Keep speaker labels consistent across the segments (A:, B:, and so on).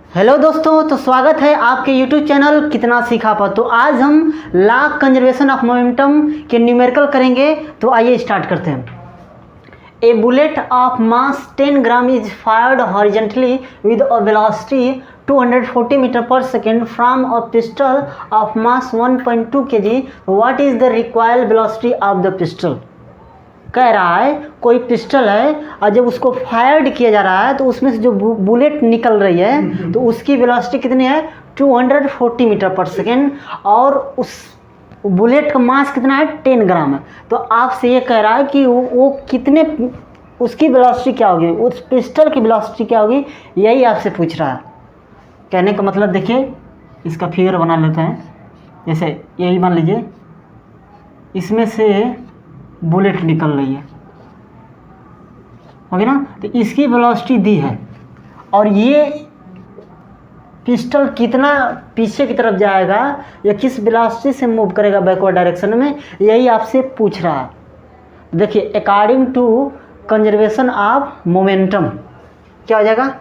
A: Hello दोस्तों, तो स्वागत है आपके YouTube चैनल कितना सीखा पर। तो आज हम लॉ कंजर्वेशन ऑफ मोमेंटम के न्यूमेरिकल करेंगे। तो आइए स्टार्ट करते हैं। A bullet of mass 10 gram is fired horizontally with a velocity 240 metre per second from a pistol of mass 1.2 kg। What is the required velocity of the pistol. कह रहा है कोई पिस्टल है और जब उसको फायर्ड किया जा रहा है तो उसमें से जो बुलेट निकल रही है तो उसकी वेलोसिटी कितनी है 240 मीटर पर सेकेंड और उस बुलेट का मास कितना है 10 ग्राम है। तो आपसे ये कह रहा है कि वो कितने उसकी वेलोसिटी क्या होगी, उस पिस्टल की वेलोसिटी क्या होगी, यही आपसे पूछ रहा है। कहने का मतलब देखिए, इसका फिगर बना लेते हैं। जैसे यही मान लीजिए इसमें से बुलेट निकल रही है, होगी ना। तो इसकी वेलोसिटी दी है और ये पिस्टल कितना पीछे की तरफ जाएगा या किस वेलोसिटी से मूव करेगा बैकवर्ड डायरेक्शन में, यही आपसे पूछ रहा है। देखिए according to conservation of momentum क्या हो जाएगा,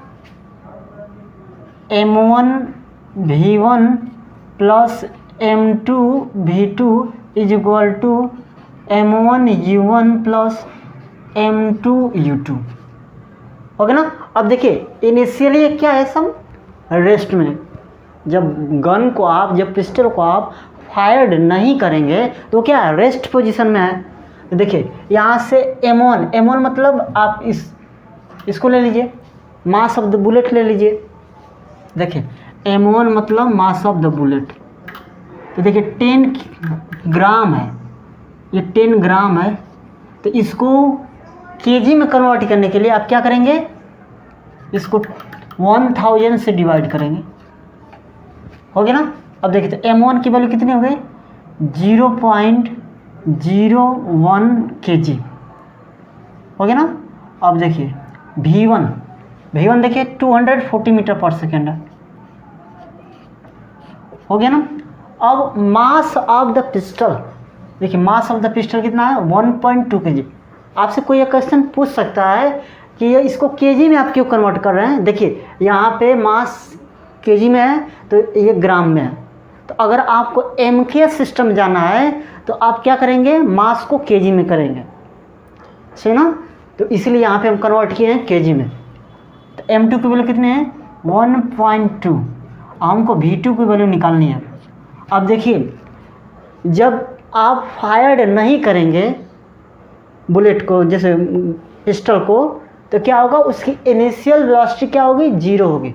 A: m1 v1 plus m2 v2 is equal to m1 u1 plus m2 u2, हो गया ना। अब देखिए इनिशियली क्या है, सम रेस्ट में जब गन को आप जब पिस्टल को आप फायर्ड नहीं करेंगे तो क्या रेस्ट पोजीशन में है। तो देखिए यहाँ से m1 मतलब आप इसको ले लीजिए, मास ऑफ द बुलेट ले लीजिए। देखिए m1 मतलब मास ऑफ द बुलेट। तो देखिए 10 ग्राम है, ये 10 ग्राम है। तो इसको केजी में कन्वर्ट करने के लिए आप क्या करेंगे, इसको 1000 से डिवाइड करेंगे, हो गया ना। अब देखिए तो m1 की वैल्यू कितनी हो गई 0.01 kg, हो गया ना। अब देखिए v1 देखिए 240 मीटर पर सेकेंड है, हो गया ना। अब मास ऑफ द पिस्टल, देखिए मास ऑफ द पिस्टल कितना है 1.2 kg। आपसे कोई एक क्वेश्चन पूछ सकता है कि ये इसको केजी में आप क्यों कन्वर्ट कर रहे हैं। देखिए यहाँ पे मास केजी में है तो ये ग्राम में है। तो अगर आपको MK सिस्टम जाना है तो आप क्या करेंगे, मास को केजी में करेंगे, सही ना। तो इसलिए यहाँ पे हम कन्वर्ट किए हैं केजी में। तो m2 की वैल्यू कितनी है 1.2, हमको v2 की वैल्यू निकालनी है। अब देखिए जब आप फायर्ड नहीं करेंगे बुलेट को, जैसे पिस्टल को, तो क्या होगा, उसकी इनिशियल वेलोसिटी क्या होगी 0 होगी।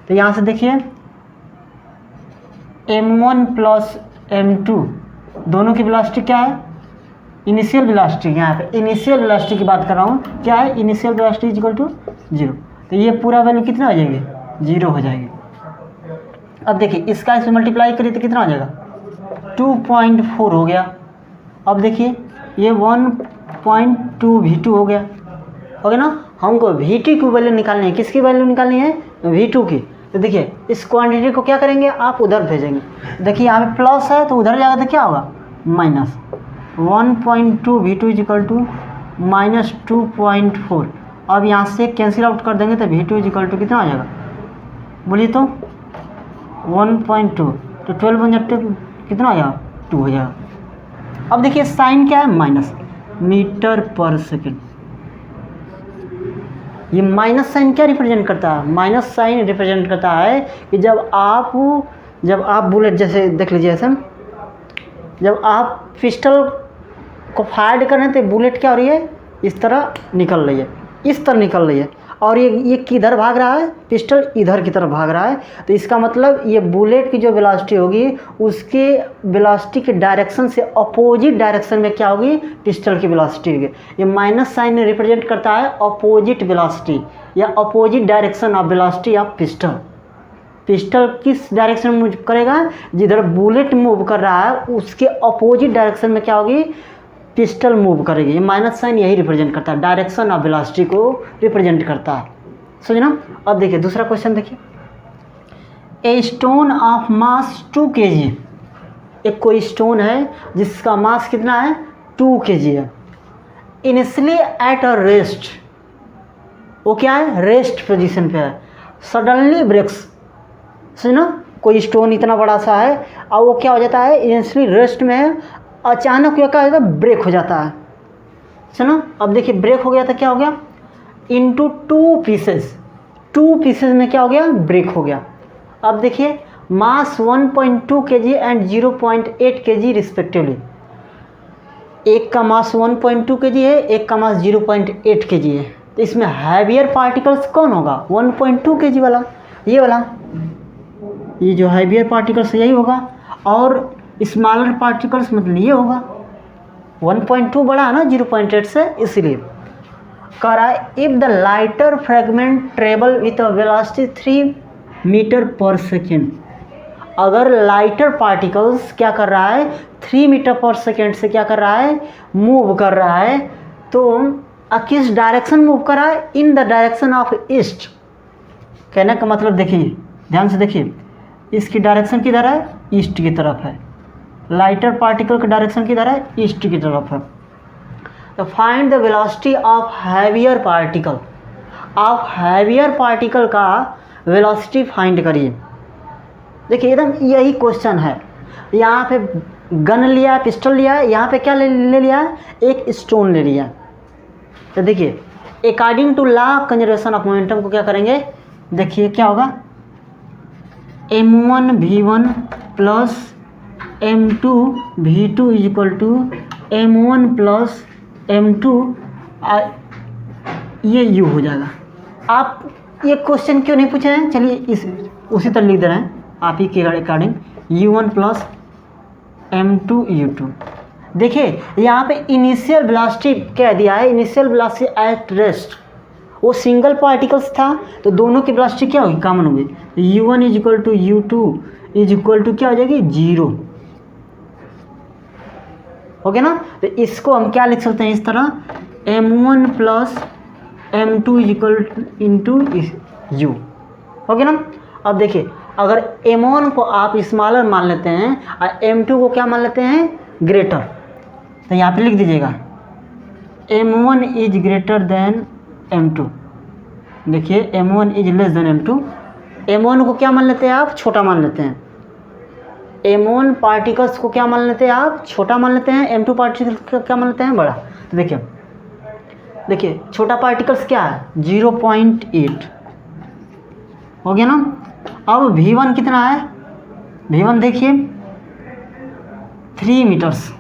A: तो यहाँ से देखिए m1 प्लस m2 दोनों की वेलोसिटी क्या है, इनिशियल वेलोसिटी। यहाँ पे इनिशियल वेलोसिटी की बात कर रहा हूँ, क्या है initial velocity is equal to 0। तो ये पूरा वैल्यू कितना हो जाएगी 0 हो जाएगी। अब देखिए इसका इसे मल्टीप्लाई करिए तो कितना हो जाएगा 2.4 हो गया। अब देखिए ये 1.2 v2 हो गया, हो गया ना। हमको v2 की वैल्यू निकालनी है, किसकी वैल्यू निकालनी है v2 की। तो देखिए इस क्वांटिटी को क्या करेंगे, आप उधर भेजेंगे। देखिए यहाँ पे प्लस है तो उधर जाएगा तो क्या होगा minus 1.2 v2 is equal to minus 2.4। अब यहाँ से कैंसिल आउट कर देंगे तो v2 इज इक्वल टू कितना आ जाएगा, बोलिए तो 1.2, तो 12 बन जाते कितना आ जाएगा 2 हो जाएगा। अब देखिए साइन क्या है माइनस, मीटर पर सेकेंड। ये माइनस साइन क्या रिप्रेजेंट करता है, माइनस साइन रिप्रेजेंट करता है कि जब आप बुलेट, जैसे देख लीजिए ऐसे, जब आप पिस्टल को फायर कर रहे हैं तो बुलेट क्या हो रही है, इस तरह निकल रही है, इस तरह निकल रही है। और ये किधर भाग रहा है, पिस्टल इधर की तरफ भाग रहा है। तो इसका मतलब ये बुलेट की जो वेलोसिटी होगी उसके वेलोसिटी के डायरेक्शन से अपोजिट डायरेक्शन में क्या होगी, पिस्टल की वेलोसिटी होगी। ये माइनस साइन रिप्रेजेंट करता है अपोजिट वेलोसिटी या opposite direction of velocity of pistol. Pistol किस डायरेक्शन में मूव करेगा, जिधर बुलेट मूव कर रहा है उसके अपोजिट डायरेक्शन में क्या होगी, पिस्टल मूव करेगी। ये माइनस साइन यही रिप्रेजेंट करता है, डायरेक्शन ऑफ वेलोसिटी को रिप्रेजेंट करता है, समझना। अब देखिए दूसरा क्वेश्चन देखिए, a stone of mass 2 kg, एक कोई स्टोन है जिसका मास कितना है 2 kg है। इनिशियली एट अ रेस्ट, वो क्या है रेस्ट पोजीशन पे है, सडनली ब्रेक्स, सुनो, कोई स्टोन इतना बड़ा सा है और वो क्या हो जाता है, इंस्टेंटली रेस्ट में है, अचानक क्या हो जाता है, ब्रेक हो जाता है। सुनो, अब देखिए ब्रेक हो गया तो क्या हो गया, इनटू 2 पीसेस, 2 पीसेस में क्या हो गया, ब्रेक हो गया। अब देखिए मास 1.2 kg एंड 0.8 kg रिस्पेक्टिवली, एक का मास 1.2 kg है, एक का मास 0.8 kg है, तो इसमें हैवियर पार्टिकल्स कौन होगा, 1.2 kg वाला, ये वाला, ये जो हैवियर पार्टिकल्स यही होगा, और स्मॉलर पार्टिकल्स मतलब ये होगा। 1.2 बड़ा है ना 0.8 से, इसलिए कह रहा है if the lighter fragment travel with a velocity 3 metre per second, अगर लाइटर पार्टिकल्स क्या कर रहा है, 3 मीटर पर सेकेंड से क्या कर रहा है, मूव कर रहा है, तो किस डायरेक्शन मूव कर रहा है, in the direction of east. कहने का मतलब देखिए, ध्यान से देखिए, इसकी डायरेक्शन किधर है, ईस्ट की तरफ है, लाइटर पार्टिकल का डायरेक्शन किधर है, ईस्ट की तरफ है। तो find the velocity of heavier particle, आप हैवियर पार्टिकल का वेलोसिटी फाइंड करिए। देखिए एकदम यही क्वेश्चन है, यहाँ पे गन लिया है, पिस्टल लिया है, यहाँ पे क्या ले लिया है, एक स्टोन ले लिया। तो देखिए according to law conservation of momentum को क्या करेंगे, देखिए क्या होगा, m1 v1 plus m2 v2 is equal to m1 plus m2, ये u हो जाएगा। आप ये क्वेश्चन क्यों नहीं पूछे हैं, चलिए इस उसी तरह लिख दे रहे हैं आप ही के according, u1 plus m2 u2। देखिए यहाँ पे इनिशियल वेलोसिटी क्या दिया है, इनिशियल वेलोसिटी एट रेस्ट, वो सिंगल पार्टिकल्स था तो दोनों की वेलोसिटी क्या होगी, कॉमन होगी, u1 is equal to u2 is equal to क्या हो जाएगी, 0, ओके ना। तो इसको हम क्या लिख सकते हैं, इस तरह m1 plus m2 is equal into u, okay ना। अब देखिए अगर m1 को आप स्मॉलर मान लेते हैं और m2 को क्या मान लेते हैं, ग्रेटर, तो यहाँ पे लिख दीजिएगा m1 is greater then m2। देखिए m1 is less than m2, m1 को क्या मान लेते हैं आप, छोटा मान लेते हैं, m1 पार्टिकल्स को क्या मान लेते हैं आप, छोटा मान लेते हैं, m2 पार्टिकल्स को क्या मान लेते हैं, बड़ा। तो देखिए छोटा पार्टिकल्स क्या है, 0.8, हो गया ना। अब v1 कितना है, v1 देखिए 3 मीटर्स,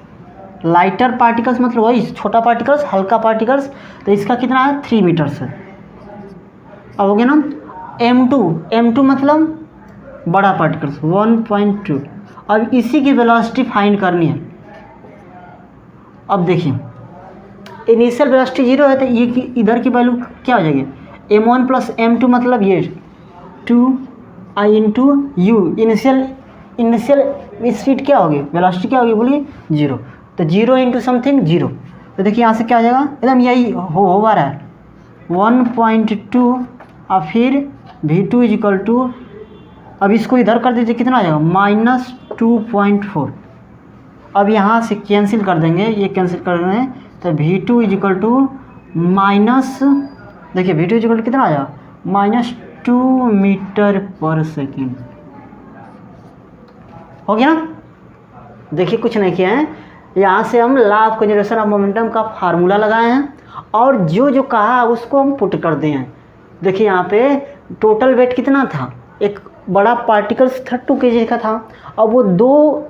A: लाइटर पार्टिकल्स मतलब वही छोटा पार्टिकल्स, हल्का पार्टिकल्स, तो इसका कितना है, 3 मीटर्स है। अब हो गया ना, m2 मतलब बड़ा पार्टिकल्स 1.2। अब इसी की वेलोसिटी फाइंड करनी है। अब देखिए इनिशियल वेलोसिटी 0 है तो ये इधर की वैल्यू क्या हो जाएगी, m1 प्लस m2 मतलब ये 2 इंटू u, इनिशियल स्पीड क्या होगी, वेलोसिटी क्या होगी बोलिए, 0, तो 0 इंटू समथिंग 0। तो देखिए यहाँ से क्या हो जाएगा, एकदम यही हो रहा है 1.2 और फिर v2 इज इक्वल टू, अब इसको इधर कर दीजिए, कितना आ जाएगा, -2.4। अब यहाँ से कैंसिल कर देंगे, ये कैंसिल कर देंगे, तो v2 is equal to minus, देखिए v2 इज इक्वल टू कितना आ जाएगा, -2 मीटर पर सेकेंड, हो गया ना। देखिए कुछ नहीं किया है, यहाँ से हम law of conservation of momentum का फार्मूला लगाए हैं और जो कहा उसको हम पुट कर दिए हैं। देखिए यहाँ पे टोटल वेट कितना था, एक बड़ा पार्टिकल्स 32 kg का था, अब वो 2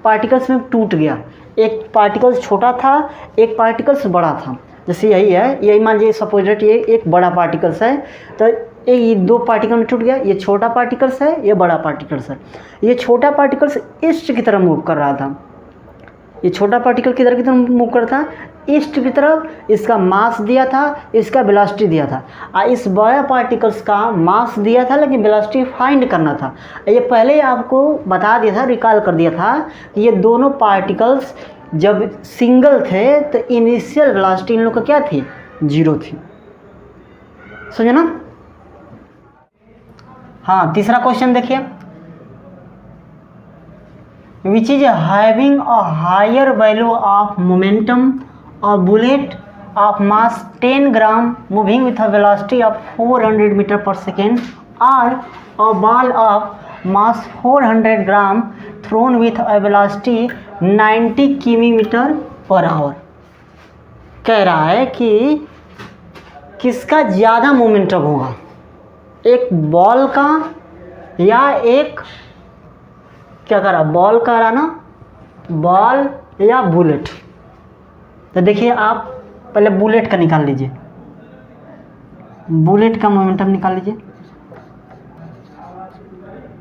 A: पार्टिकल्स में टूट गया, एक पार्टिकल्स छोटा था, एक पार्टिकल्स बड़ा था। जैसे यही है, यही मान लीजिए सपोजिट ये एक बड़ा पार्टिकल्स है, तो ये 2 पार्टिकल में टूट गया, ये छोटा पार्टिकल्स है, ये बड़ा पार्टिकल्स है। ये छोटा पार्टिकल्स ईस्ट की तरफ मूव कर रहा था, ये छोटा पार्टिकल किधर की तरफ मूव कर रहा था, ईस्ट की तरफ। इसका मास दिया था, इसका वेलोसिटी दिया था, और इस बड़ा पार्टिकल्स का मास दिया था लेकिन वेलोसिटी फाइंड करना था। ये पहले ही आपको बता दिया था, रिकॉल कर दिया था कि ये दोनों पार्टिकल्स जब सिंगल थे तो इनिशियल वेलोसिटी इन लोग का क्या थी, 0 थी, समझे ना। हाँ तीसरा क्वेश्चन देखिए, which is having a higher value of momentum, a bullet of mass 10 gram moving with a velocity of 400 meter per second, or a ball of mass 400 gram thrown with a velocity 90 km/h। कह रहा है कि किसका ज़्यादा momentum होगा, एक ball का या एक क्या कर रहा, बॉल का रहा ना, बॉल या बुलेट। तो देखिए आप पहले बुलेट का निकाल लीजिए, बुलेट का मोमेंटम निकाल लीजिए।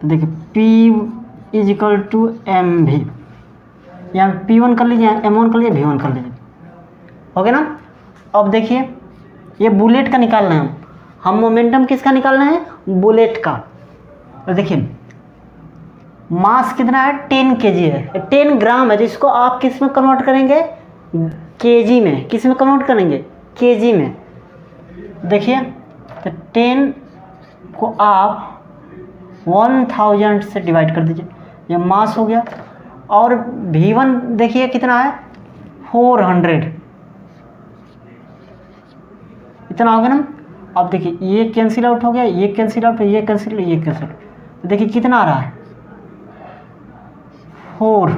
A: तो देखिए P इजिकल टू एम भी, यहाँ P1 कर लीजिए, M1 कर लीजिए, V1 कर लीजिए, हो गया ना। अब देखिए ये बुलेट का निकालना है, हम मोमेंटम किसका निकालना है, बुलेट का। तो देखिए मास कितना है, 10 kg है, 10 ग्राम है, जिसको आप किस में कन्वर्ट करेंगे, केजी में। किस में कन्वर्ट करेंगे, केजी में। देखिए तो 10 को आप 1000 से डिवाइड कर दीजिए, ये मास हो गया। और V1 देखिए कितना है, 400, इतना हो गया ना। अब देखिए ये कैंसिल आउट हो गया, ये कैंसिल आउट, ये कैंसिल, ये कैंसिल। तो देखिए कितना आ रहा है, 4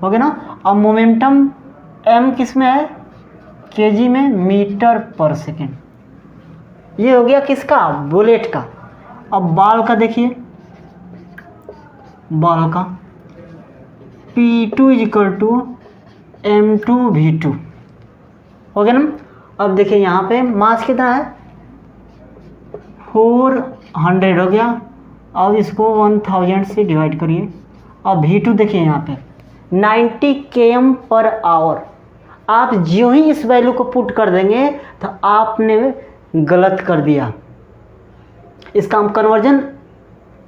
A: हो गया ना। अब मोमेंटम m किस में है, केजी में, मीटर पर सेकेंड। ये हो गया किसका, बुलेट का। अब बॉल का देखिए, बॉल का P2 इजिकल टू M2V2 हो गया ना। अब देखिए यहाँ पे मास कितना है, 400 हो गया। अब इसको 1000 से डिवाइड करिए। अब V2 देखिए यहाँ पे 90 km/h। आप जो ही इस वैल्यू को पुट कर देंगे तो आपने गलत कर दिया। इसका हम कन्वर्जन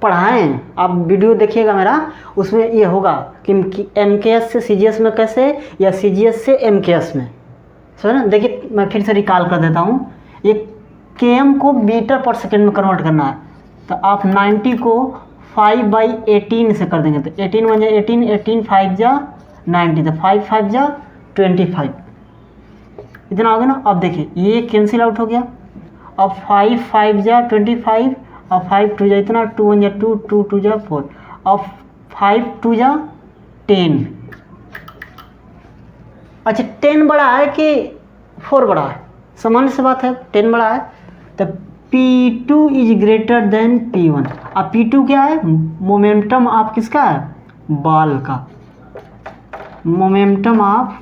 A: पढ़ाए हैं, आप वीडियो देखिएगा मेरा, उसमें ये होगा कि MKS से CGS में कैसे, या CGS से MKS में, समझ ना। देखिए मैं फिर से रिकॉल कर देता हूँ, ये km को मीटर पर सेकेंड में कन्वर्ट करना है। तो आप 90 को 5/18 से कर देंगे, तो 18 1 18, 18 5 जा 90, तो 5 5 जा 25, इतना हो गया ना। अब देखिए ये कैंसिल आउट हो गया। अब 5 5 जा 25, अब 5 2 जा इतना, 2 1 जा 2, 2 2 जा 4, अब 5 2 जा 10। अच्छा 10 बड़ा है कि 4 बड़ा है, सामान्य सी बात है, 10 बड़ा है। तो P2 is greater then P1। अब P2 क्या है, मोमेंटम आप किसका है, बॉल का, मोमेंटम ऑफ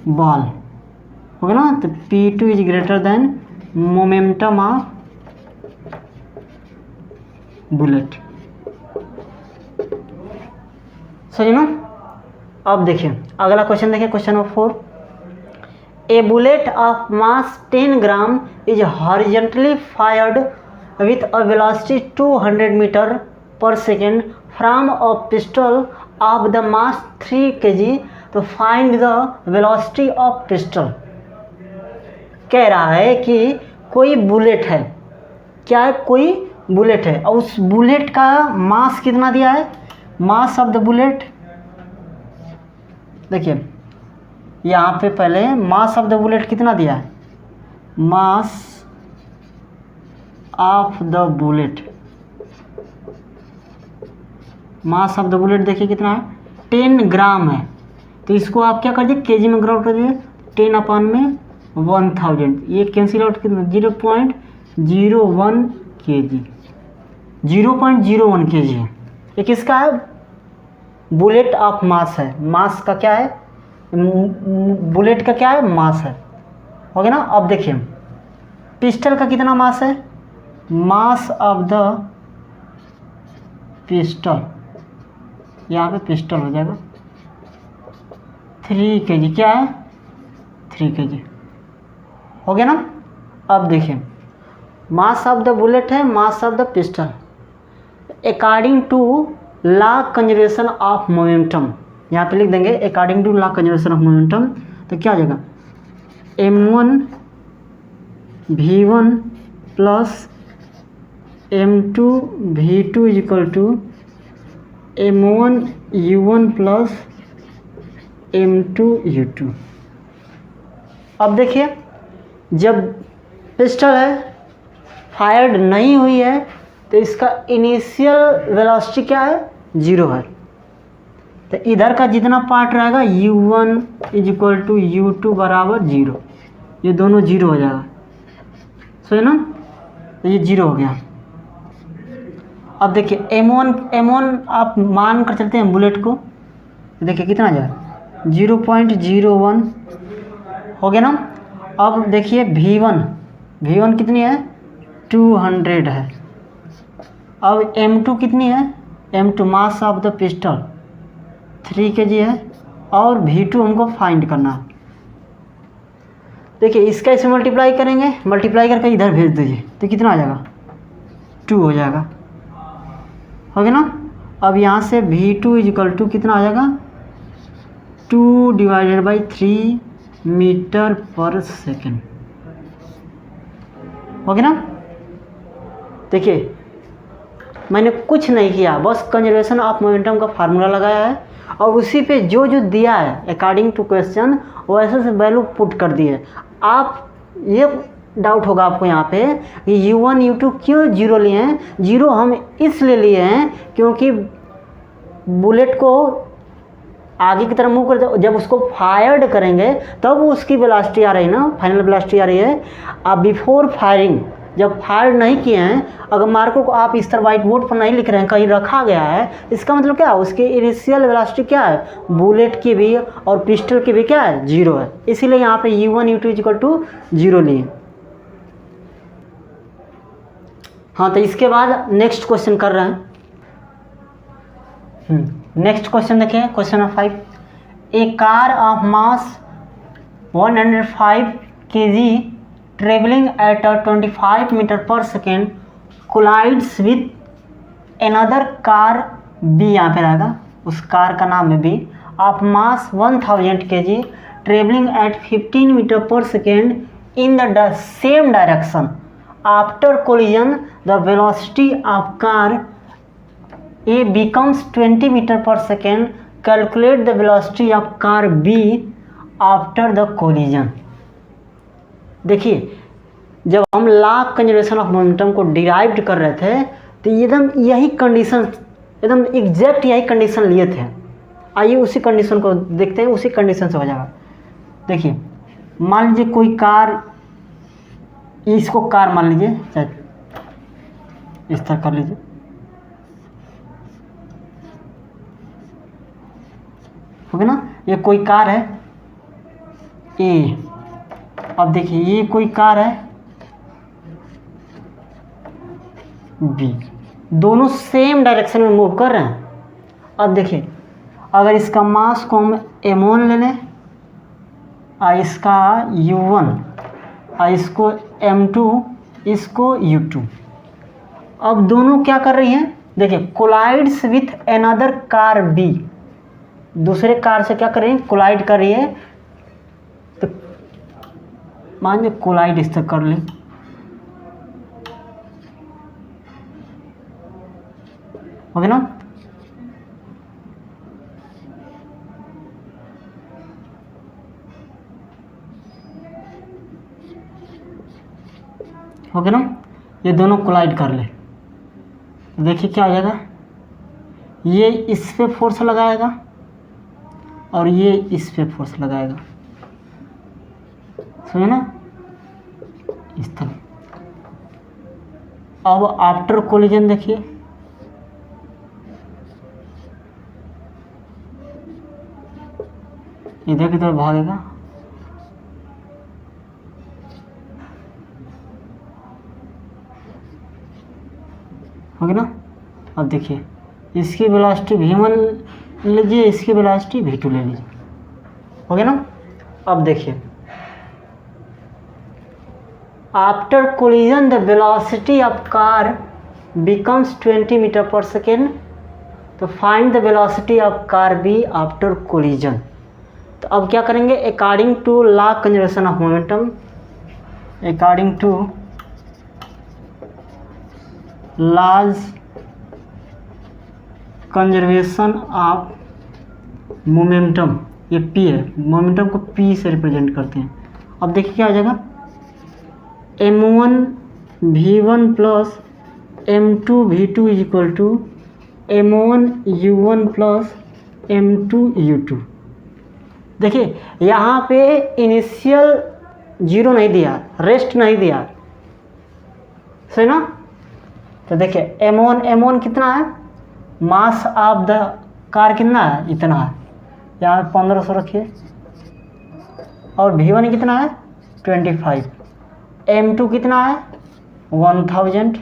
A: बॉल हो गया ना। तो P2 is greater than momentum of bullet, सही ना। अब देखिए अगला क्वेश्चन, देखिए question number 4। A bullet of mass 10 gram is horizontally fired with a velocity 200 metre per second from a pistol of the mass 3 kg। तो find the velocity of pistol. कह रहा है कि कोई बुलेट है, क्या है, कोई बुलेट है, और उस बुलेट का मास कितना दिया है, मास ऑफ द बुलेट। देखिए यहाँ पे पहले मास ऑफ द बुलेट कितना दिया है, mass of the bullet, mass of the bullet देखिए कितना है, 10 ग्राम है। तो इसको आप क्या कर दीजिए, केजी में कन्वर्ट कर दीजिए, 10/1000। ये कैंसिल आउट कितना, 0.01 kg, 0.01 kg है। ये किसका है, बुलेट ऑफ मास है, मास का क्या है, बुलेट का क्या है, मास है, हो गया ना। अब देखिए पिस्टल का कितना मास है, मास ऑफ द पिस्टल, यहाँ पे पिस्टल हो जाएगा 3 kg, क्या है 3 kg, हो गया ना। अब देखिए मास ऑफ द बुलेट है, mass of the pistol, according to law conservation of momentum, यहाँ पे लिख देंगे according to law conservation of momentum. तो क्या हो जाएगा, M1 V1 plus M2 V2 is equal to M1 U1 plus M2 U2। अब देखिए जब पिस्टल है फायर्ड नहीं हुई है तो इसका इनिशियल वेलोसिटी क्या है, 0 है। तो इधर का जितना पार्ट रहेगा u1 = u2 बराबर 0, ये दोनों 0 हो जाएगा, सही ना। तो ये 0 हो गया। अब देखिए m1 आप मान कर चलते हैं बुलेट को, देखिए कितना आ जाएगा 0.01 हो गया ना। अब देखिए v1 कितनी है 200 है। अब m2 कितनी है, m2 mass of the pistol 3 kg है, और v2 हमको फाइंड करना है। देखिए इसका इसमें मल्टीप्लाई करेंगे, मल्टीप्लाई करके इधर भेज दीजिए तो कितना आ जाएगा 2 हो जाएगा, हो गया ना। अब यहाँ से v2 = कितना आ जाएगा 2/3 मीटर पर सेकेंड, हो गया ना। देखिए मैंने कुछ नहीं किया, बस कंजर्वेशन ऑफ मोमेंटम का फार्मूला लगाया है और उसी पे जो दिया है अकॉर्डिंग टू क्वेश्चन वैसे से वैल्यू पुट कर दी है। आप ये डाउट होगा आपको यहाँ पे कि u1 u2 क्यों 0 लिए हैं। 0 हम इसलिए लिए हैं क्योंकि बुलेट को आगे की तरफ मूव कर, जब उसको फायर्ड करेंगे तब उसकी वेलोसिटी आ रही है ना, फाइनल वेलोसिटी आ रही है। अब बिफोर फायरिंग जब फायर नहीं किए हैं, अगर मार्कर को आप इस तरह व्हाइट बोर्ड पर नहीं लिख रहे हैं, कहीं रखा गया है, इसका मतलब क्या है उसकी इनिशियल वेलोसिटी क्या है, बुलेट की भी और पिस्टल की भी क्या है 0 है। इसीलिए यहाँ पे u1 u2 = 0 लिए। हाँ तो इसके बाद नेक्स्ट क्वेश्चन कर रहे हैं। नेक्स्ट क्वेश्चन देखिए, question number 5। A car of mass 105 kg traveling at 25 metre per second collides with another car B, यहाँ पे रहेगा उस कार का नाम है B, of mass 1000 kg traveling at 15 metre per second in the same direction. After collision the velocity of car A becomes 20 metre per second. Calculate the velocity of car B after the collision. देखिए जब हम law conservation of momentum को derived कर रहे थे तो एकदम यही कंडीशन, एकदम एग्जैक्ट यही कंडीशन लिए थे। आइए उसी कंडीशन को देखते हैं, उसी कंडीशन से हो जाएगा। देखिए मान लीजिए कोई कार, इसको कार मान लीजिए, चाहे इस तरह कर लीजिए, हो गया ना। ये कोई कार है ए, अब देखिए ये कोई कार है बी, दोनों सेम डायरेक्शन में मूव कर रहे हैं। अब देखिए अगर इसका मास को हम m1 ले लें और इसका u1 और इसको m2 इसको u2, अब दोनों क्या कर रही हैं, देखिए collides with another car B, दूसरे कार से क्या कर रही है कोलाइड कर रही है। तो मान लीजिए कोलाइड इस तरह कर ली, हो गया ना। हो गया ना, ये दोनों कोलाइड कर ले तो देखिए क्या हो जाएगा, ये इस पे फोर्स लगाएगा और ये इस पे फोर्स लगाएगा, समझे ना, इस तरह। अब आफ्टर कोलिजन देखिए इधर की तरफ भागेगा, हो गया ना। अब देखिए इसकी वेलोसिटी v1 लीजिए, इसकी वेलोसिटी v2 ले लीजिए, हो गया ना। अब देखिए after collision the velocity of car becomes 20 metre per second, तो find the velocity of car B after collision. तो अब क्या करेंगे, according to law conservation of momentum, according to laws conservation of momentum, ये P है, momentum को P से represent करते हैं। अब देखिए क्या हो जाएगा, m1 V1 plus M2 is equal to M1 U1 plus M2 U2। देखिए यहाँ पे इनिशियल जीरो नहीं दिया, रेस्ट नहीं दिया, सही ना। तो देखिए M1 कितना है, मास ऑफ द कार कितना है, इतना है, यहाँ 1500 रखिए। और V1 कितना है 25, M2 कितना है 1000।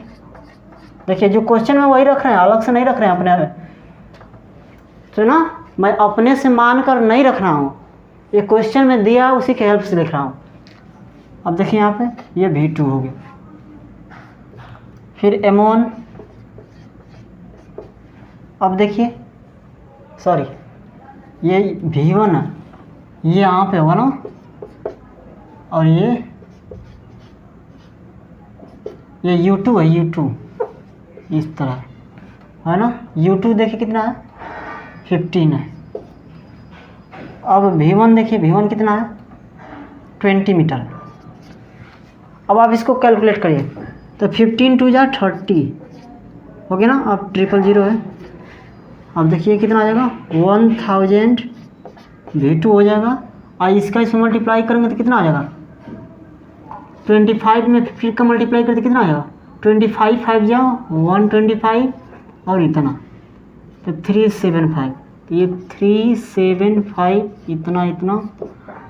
A: देखिए जो क्वेश्चन में वही रख रहे हैं, अलग से नहीं रख रहे हैं अपने, तो ना मैं अपने से मान कर नहीं रख रहा हूँ, ये क्वेश्चन में दिया उसी के हेल्प से लिख रहा हूँ। अब देखिए यहाँ पे ये V2 हो गया, फिर M1, अब देखिए सॉरी ये V1 है, ये यहाँ पे होगा ना, और ये U2 है, U2 इस तरह है ना। U2 देखिए कितना है 15 है। अब V1 देखिए, V1 कितना है 20 मीटर। अब आप इसको कैलकुलेट करिए, तो 15 2 जा 30 हो गया ना। अब 000 है, अब देखिए कितना आ जाएगा 1000 V2 हो जाएगा, और इसका इसमें मल्टीप्लाई करेंगे तो कितना आ जाएगा 25 में फिर का मल्टीप्लाई करते कितना आ जाएगा 25 5 जाओ 125 और इतना, तो 375, तो ये 375 इतना इतना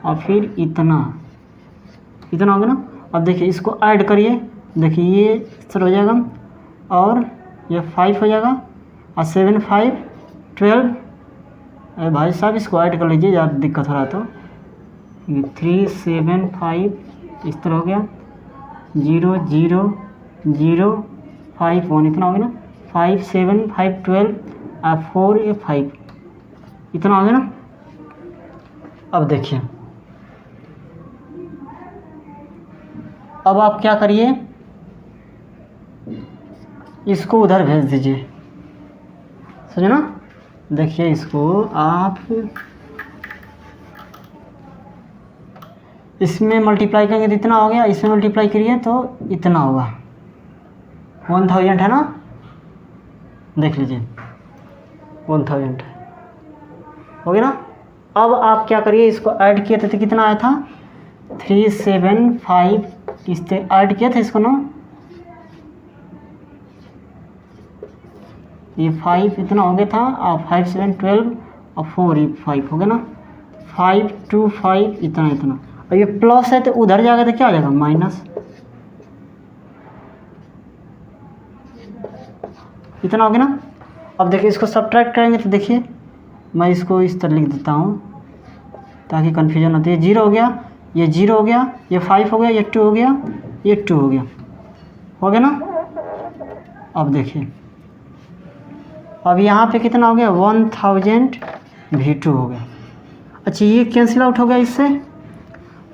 A: और फिर इतना इतना होगा ना। अब देखिए इसको ऐड करिए, देखिए ये सर हो जाएगा और ये 5 हो जाएगा और 7 5 12। अरे भाई साहब इसको ऐड कर लीजिए, ज़्यादा दिक्कत हो रहा तो। ये 375 इस तरह हो गया, 0 0 0 5 1 इतना हो गया ना, 5 7 5 12 और 4 ये 5 इतना हो गया ना। अब देखिए, अब आप क्या करिए, इसको उधर भेज दीजिए, समझे ना। देखिए इसको आप इसमें मल्टीप्लाई करेंगे तो इतना हो गया, इसमें मल्टीप्लाई करिए तो इतना होगा 1000 है ना, देख लीजिए 1000 हो गया ना। अब आप क्या करिए, इसको ऐड किए थे तो कितना आया था 375, इससे ऐड किया था इसको ना, ये 5 इतना हो गया था और 5 7 12 और 4 ये 5 हो गया ना, 5 2 5 इतना इतना, और ये प्लस है तो उधर जाएगा तो क्या आ जाएगा माइनस, इतना हो गया ना। अब देखिए इसको सब्ट्रैक्ट करेंगे तो देखिए मैं इसको इस तरह लिख देता हूँ ताकि कन्फ्यूजन होती है। 0 हो गया, ये 0 हो गया, ये 5 हो गया, ये 2 हो गया, ये 2 हो गया ना। अब देखिए अब यहाँ पे कितना हो गया 1000 V2 हो गया। अच्छा ये कैंसिल आउट हो गया इससे,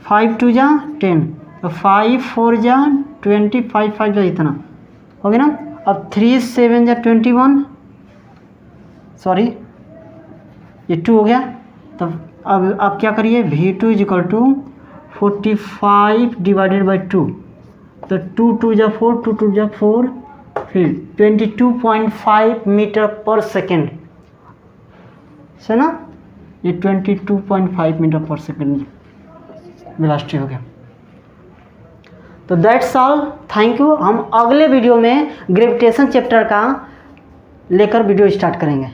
A: 5 2 जा 10, तो 5 4 जा 20, 5 5 जा इतना हो गया ना। अब 3 7 जा 21, सॉरी ये 2 हो गया। तब अब आप क्या करिए V2 is equal to 45 divided by 2, तो 2 2 जा 4, 2 2 जा 4, फिर 22.5 मीटर पर सेकेंड से ना, ये 22.5 मीटर पर सेकेंड वेलोसिटी हो गया। तो दैट्स ऑल, थैंक यू। हम अगले वीडियो में ग्रेविटेशन चैप्टर का लेकर वीडियो स्टार्ट करेंगे।